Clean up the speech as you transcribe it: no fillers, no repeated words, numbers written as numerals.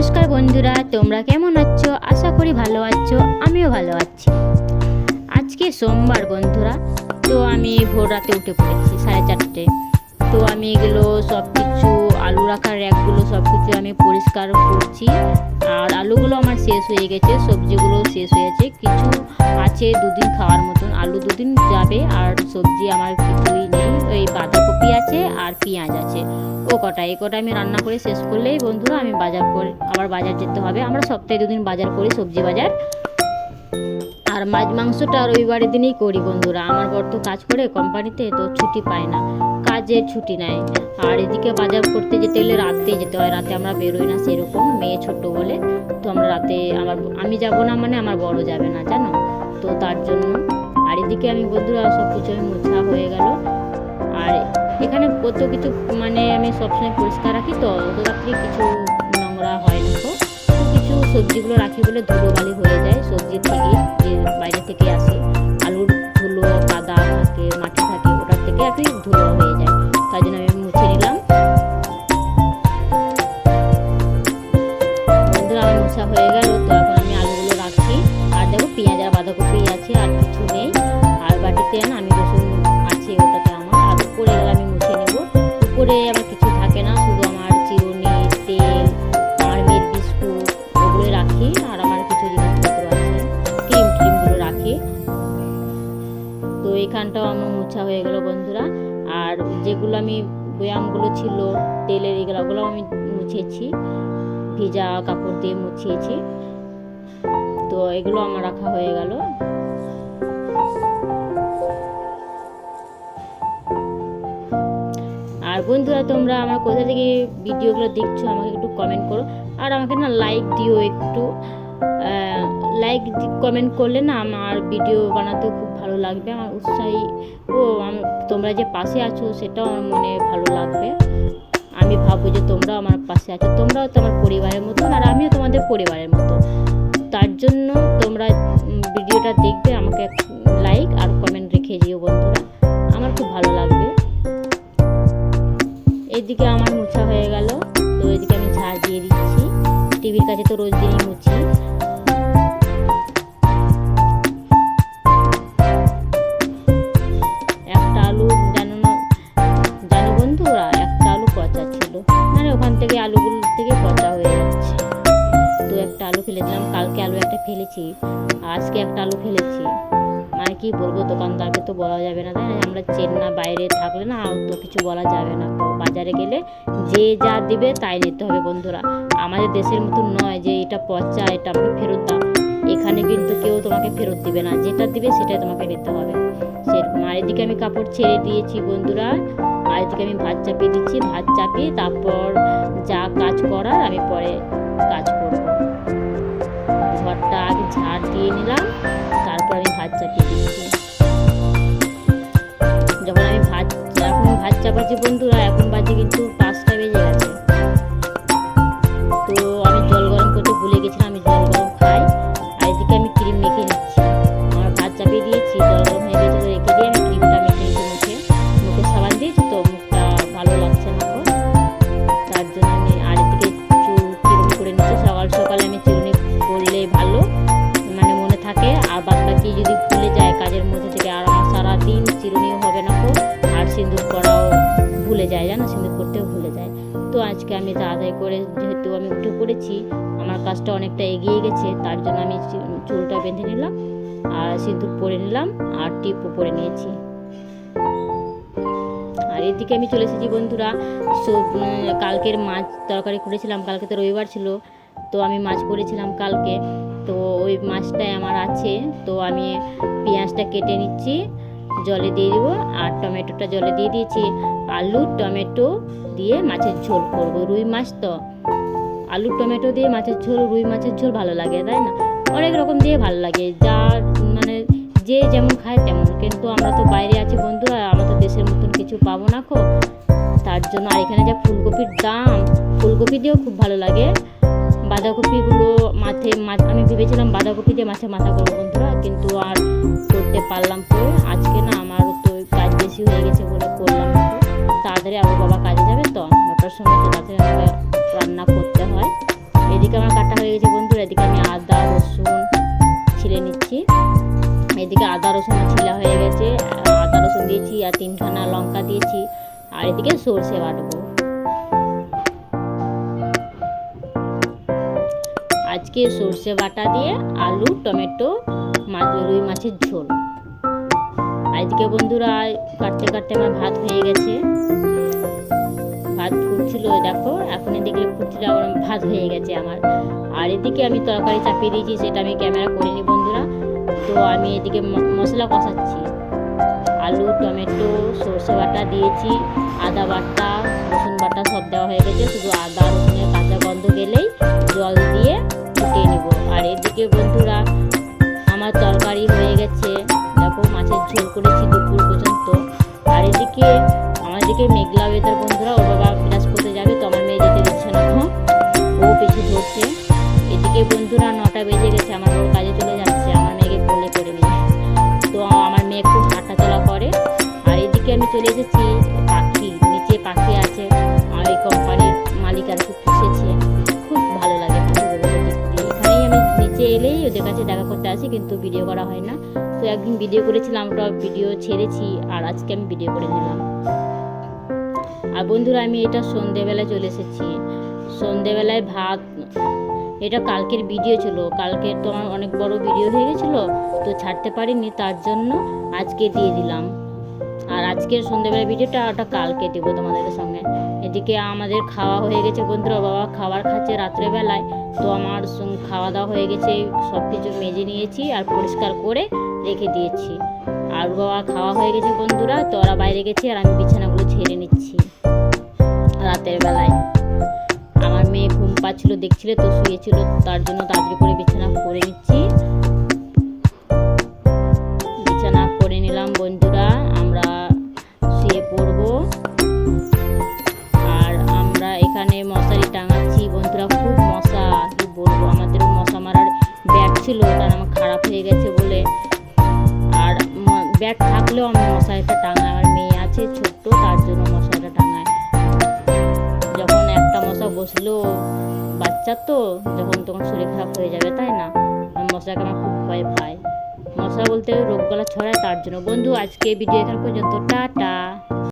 নমস্কার বন্ধুরা, তোমরা কেমন আছো? আশা করি ভালো আছো। আমিও ভালো আছি। আজকে সোমবার বন্ধুরা, তো আমি ভোর রাতে উঠে পড়েছি 4:30। তো আমি এগুলো সব কিছু আলু রাখার র্যাকগুলো সব কিছু আমি পরিষ্কার করছি। আর আলুগুলো আমার শেষ হয়ে গেছে, সবজিগুলো শেষ হয়েছে, কিছু আছে দুদিন খাওয়ার মতন। আলু দুদিন যাবে আর সবজি আমার কিছুই নেই। ওই বাঁধাকপি আছে আর পেঁয়াজ আছে, এই কটা আমি রান্না করে শেষ করলেই বন্ধুরা আমি আবার বাজার যেতে হবে। আমরা সপ্তাহে দুদিন বাজার করি, সবজি বাজার। আর মাছ মাংসটা রবিবারের দিনেই করি বন্ধুরা। আমার বর তো কাজ করে কোম্পানিতে, তো ছুটি পায় না, কাজের ছুটি নেয়। আর এদিকে বাজার করতে যেতে গেলে রাতে যেতে হয়, রাতে আমরা বেরোই না সেরকম, মেয়ে ছোট বলে। তো আমরা রাতে আমি যাব না, মানে আমার বড় যাবে না, জানো তো, তার জন্য। আর এদিকে আমি বন্ধুরা সব কিছু আমি মোছা হয়ে গেল। আর এখানে কত কিছু মানে আমি সবসময় পরিষ্কার রাখি, তো অত রাত্রে কিছু নোংরা হয় না। তো কিছু সবজিগুলো রাখি বলে ধুলোবালি হয়ে যায় সবজি থেকে, যে বাইরে থেকে আসে আলুর ধুলো কাদা থাকে, মাটি থাকে, ওটার থেকে আর কি ধুলো হয়ে যায়। তাই জন্য আমি মুছে নিলাম বন্ধুরা। আমার মোছা হয়ে গেল, তো এখন আমি আলুগুলো রাখছি। আর দেখো পেঁয়াজ আর বাঁধাকপি আছে, আর কিছু নেই। আর বাটিতে না আমি রসুন আছে, ওটাতে আমার। আর উপরে গেলে আমি মুছে নেব। উপরে আমার কিছু থাকে না, শুধু আমার চিরুনি, তেল, আমার মেয়ের বিস্কুট, ওগুলোই রাখি। আর আমার কিছু জিনিসপত্র আছে, ক্রিমগুলো রাখি। তো এইখানটাও আমার মোছা হয়ে গেল বন্ধুরা। আর যেগুলো আমি বয়ামগুলো ছিল তেলের, এগুলো আমি মুছেছি, ভিজা কাপড় দিয়ে মুছিয়েছি। তো এগুলো আমার রাখা হয়ে গেল। আর বন্ধুরা, তোমরা আমার কোথা থেকে ভিডিওগুলো দেখছো আমাকে একটু কমেন্ট করো। আর আমাকে না লাইক দিও একটু। লাইক কমেন্ট করলে না আমার ভিডিও বানাতেও খুব ভালো লাগবে, আমার উৎসাহী তোমরা যে পাশে আছো সেটাও আমার মনে ভালো লাগবে। আমি ভাববো যে তোমরাও আমার পাশে আছো, তোমরাও তো আমার পরিবারের মতো, আর আমিও তোমাদের পরিবারের মতো। তার জন্য তোমরা ভিডিওটা দেখবে, আমাকে লাইক আর কমেন্ট রেখে দিও বন্ধুরা, আমার খুব ভালো লাগবে। এদিকে আমার মোছা হয়ে গেল, তো এদিকে আমি ঝাড় দিয়ে দিচ্ছি। টিভির কাছে তো রোজ দিনই মুছি। একটা আলু জানো বন্ধুরা, একটা আলু পচা ছিল, মানে ওখান থেকে আলুগুলো থেকে পচা হয়ে যাচ্ছে। তো একটা আলু ফেলে দিলাম, কালকে আলু একটা ফেলেছি, আজকে একটা আলু ফেলেছি। মানে কি বলবো, দোকানদারকে তো বলা যাবে না, তাই না? আমরা চেন্না বাইরে থাকলে না তো কিছু বলা যাবে না। তো বাজারে গেলে যে যা দিবে তাই নিতে হবে বন্ধুরা। আমাদের দেশের মতো নয় যে এটা পচা, এটা আমাকে ফেরত দাও। এখানে কিন্তু কেউ তোমাকে ফেরত দিবে না, যেটা দিবে সেটাই তোমাকে নিতে হবে, সেরকম। আর এদিকে আমি কাপড় ছেড়ে দিয়েছি বন্ধুরা। আর এদিকে আমি ভাত চাপিয়ে দিচ্ছি, ভাত চাপিয়ে তারপর যা কাজ করার আমি পরে কাজ করব। ঘরটা আগে ঝাড় দিয়ে নিলাম, তারপর আমি ভাত চাপিয়ে দিচ্ছি। যখন আমি এখন ভাত চাপাচ্ছি বন্ধুরা, এখন বাজে কিন্তু 5টা বেজে গেছে। তো আমি জল গরম করতে ভুলে গেছিলাম, আমি জল গরম খাই। আর এদিকে আমি ক্রিম মেখে নিচ্ছি। আমার ভাত চাপিয়ে দিয়েছি, জল গরম হয়ে গেছে, তো রেখে দিয়ে আমি ক্রিমটা মেখে নিচ্ছি মুখে সাবান দিয়েছি, তো মুখটা ভালো লাগছে না তো, তার জন্য আমি। আর এদিকে চিরুনি করে নিচ্ছি। সকাল সকালে আমি চিরুনি করলে ভালো, মানে মনে থাকে। আর বাদ বাকি যদি ভুলে যায় কাজের মধ্যে থেকে, আর আমার সারাদিন চিরুনিও হবে না তো, আর সিঁদুর করাও ভুলে যায়, জানো, সিঁদুর করতেও ভুলে যায়। তো আজকে আমি তাড়াতাড়ি করে, যেহেতু আমি উঠে পড়েছি, আমার কাজটা অনেকটা এগিয়ে গেছে, তার জন্য আমি চুলটা বেঁধে নিলাম, আর সিঁদুর পরে নিলাম, আর টিপও পরে নিয়েছি। আর এদিকে আমি চলে এসেছি বন্ধুরা। কালকের মাছ তরকারি করেছিলাম, কালকে তো রবিবার ছিল, তো আমি মাছ করেছিলাম কালকে। তো ওই মাছটাই আমার আছে, তো আমি পেঁয়াজটা কেটে নিচ্ছি, জলে দিয়ে দেবো। আর টমেটোটা জলে দিয়ে দিয়েছি। আলু টমেটো দিয়ে মাছের ঝোল করবো, রুই মাছ তো। আলু টমেটো দিয়ে মাছের ঝোল, রুই মাছের ঝোল ভালো লাগে, তাই না? অনেক রকম দিয়ে ভালো লাগে, যার মানে যে যেমন খায় তেমন। কিন্তু আমরা তো বাইরে আছি বন্ধুরা, আমরা তো দেশের মতন কিছু পাবো না খো, তার জন্য। আর এখানে যা ফুলকপির দাম, ফুলকপি দিয়েও খুব ভালো লাগে। বাঁধাকপিগুলো আমি ভেবেছিলাম বাঁধাকপি দিয়ে মাছের মাথা করবো বন্ধুরা, কিন্তু আর করতে পারলাম তো। আজকে না আমার তো কাজ বেশি হয়ে গেছে বলে করলাম না। তাড়াতাড়ি আবার বাবা কাজে যাবে, তো 9টার সময় তো তাড়াতাড়ি রান্না করতে হয়। এদিকে আমার এদিকে সর্ষে বাটবো। আজকে সর্ষে বাটা দিয়ে আলু টমেটো রুই মাছের ঝোল। আজকে বন্ধুরা কাটতে কাটতে আমার ভাত হয়ে গেছে, ভাত ফুটছিল দেখো, এখনই দেখলে ফুটছিল, আমার ভাত হয়ে গেছে আমার। আর এদিকে আমি তরকারি চাপিয়ে দিয়েছি, সেটা আমি ক্যামেরা করিনি বন্ধুরা। তো আমি এদিকে মশলা কষাচ্ছি, আলু টমেটো সর্ষে বাটা দিয়েছি, আদা বাটা রসুন বাটা সব দেওয়া হয়ে গেছে, শুধু আদা রসুনের কাঁচা গন্ধ গেলেই জল দিয়ে ফুটিয়ে নেব। আর এদিকে বন্ধুরা আমার তরকারি হয়ে গেছে, দেখো মাছের ঝোল করেছি দুপুর পর্যন্ত। আর এদিকে আমাদেরকে মেঘলা ওয়েদার বন্ধুরা, ওর বাবা ক্লাস করতে যাবে, তো আমার মেয়ে যেতে দিচ্ছে না, ও পিছু ধরছে। এদিকে বন্ধুরা 9টা বেজে গেছে, আমার ওর কাজে চলে যাচ্ছে, আমার মেয়েকে কোলে করে নিয়ে। তো আমার মেয়ে একটু হাঁটা চলা করে। আর এদিকে আমি চলে এসেছি পাখি, নিচে পাখি আছে, আর এই কোম্পানির মালিক আর কি পুষেছে, খুব ভালো লাগে পাখিগুলো দেখতে। এখানেই আমি নিচে এলেই ওদের কাছে দেখা করতে আসি, কিন্তু ভিডিও করা হয় না। তো একদিন ভিডিও করেছিলাম, ওটা ভিডিও ছেড়েছি, আর আজকে আমি ভিডিও করে নিলাম। আর বন্ধুরা আমি এটা সন্ধেবেলায় চলে এসেছি, সন্ধেবেলায় ভাত, এটা কালকের ভিডিও ছিল, কালকের তো আমার অনেক বড় ভিডিও হয়ে গেছিলো, তো ছাড়তে পারিনি, তার জন্য আজকে দিয়ে দিলাম। আর আজকের সন্ধেবেলার ভিডিওটা ওটা কালকে দেবো তোমাদের সঙ্গে। এদিকে আমাদের খাওয়া হয়ে গেছে বন্ধুরা, বাবা খাবার খাচ্ছে রাত্রেবেলায়, তো আমার খাওয়া দাওয়া হয়ে গেছে, সব কিছু মেজে নিয়েছি আর পরিষ্কার করে রেখে দিয়েছি। আর বাবা খাওয়া হয়ে গেছে বন্ধুরা, তো ওরা বাইরে গেছে, আর আমি বিছানাগুলো ঝেড়ে নিচ্ছি রাতের বেলায়। আমার মেয়ে ঘুম পাচ্ছিল, দেখছিল, তো শুয়েছিল, তার জন্য তাড়াতাড়ি করে বিছানা করে নিচ্ছি। বিছানা করে নিলাম বন্ধুরা, আমরা শুয়ে পড়বো। আর আমরা এখানে মশারি টাঙাচ্ছি বন্ধুরা, খুব মশা, কি বলবো, আমাদের মশা মারার ব্যাট ছিল, ওটা আমার খারাপ হয়ে গেছে বলে, আর ব্যাট থাকলেও আমি মশারিটা টাঙাই, আমার মেয়ে আছে ছোট্ট, তার জন্য মশারিটা টাঙাই। যখন একটা মশা বসলো, বাচ্চা তো যখন তখন শরীর খারাপ হয়ে যাবে, তাই না, মশাকে আমার খুব ভয় পায়, মশা বলতে রোগ গলা ছড়ায়, তার জন্য। বন্ধু আজকে ভিডিও এখান পর্যন্ত, টাটা।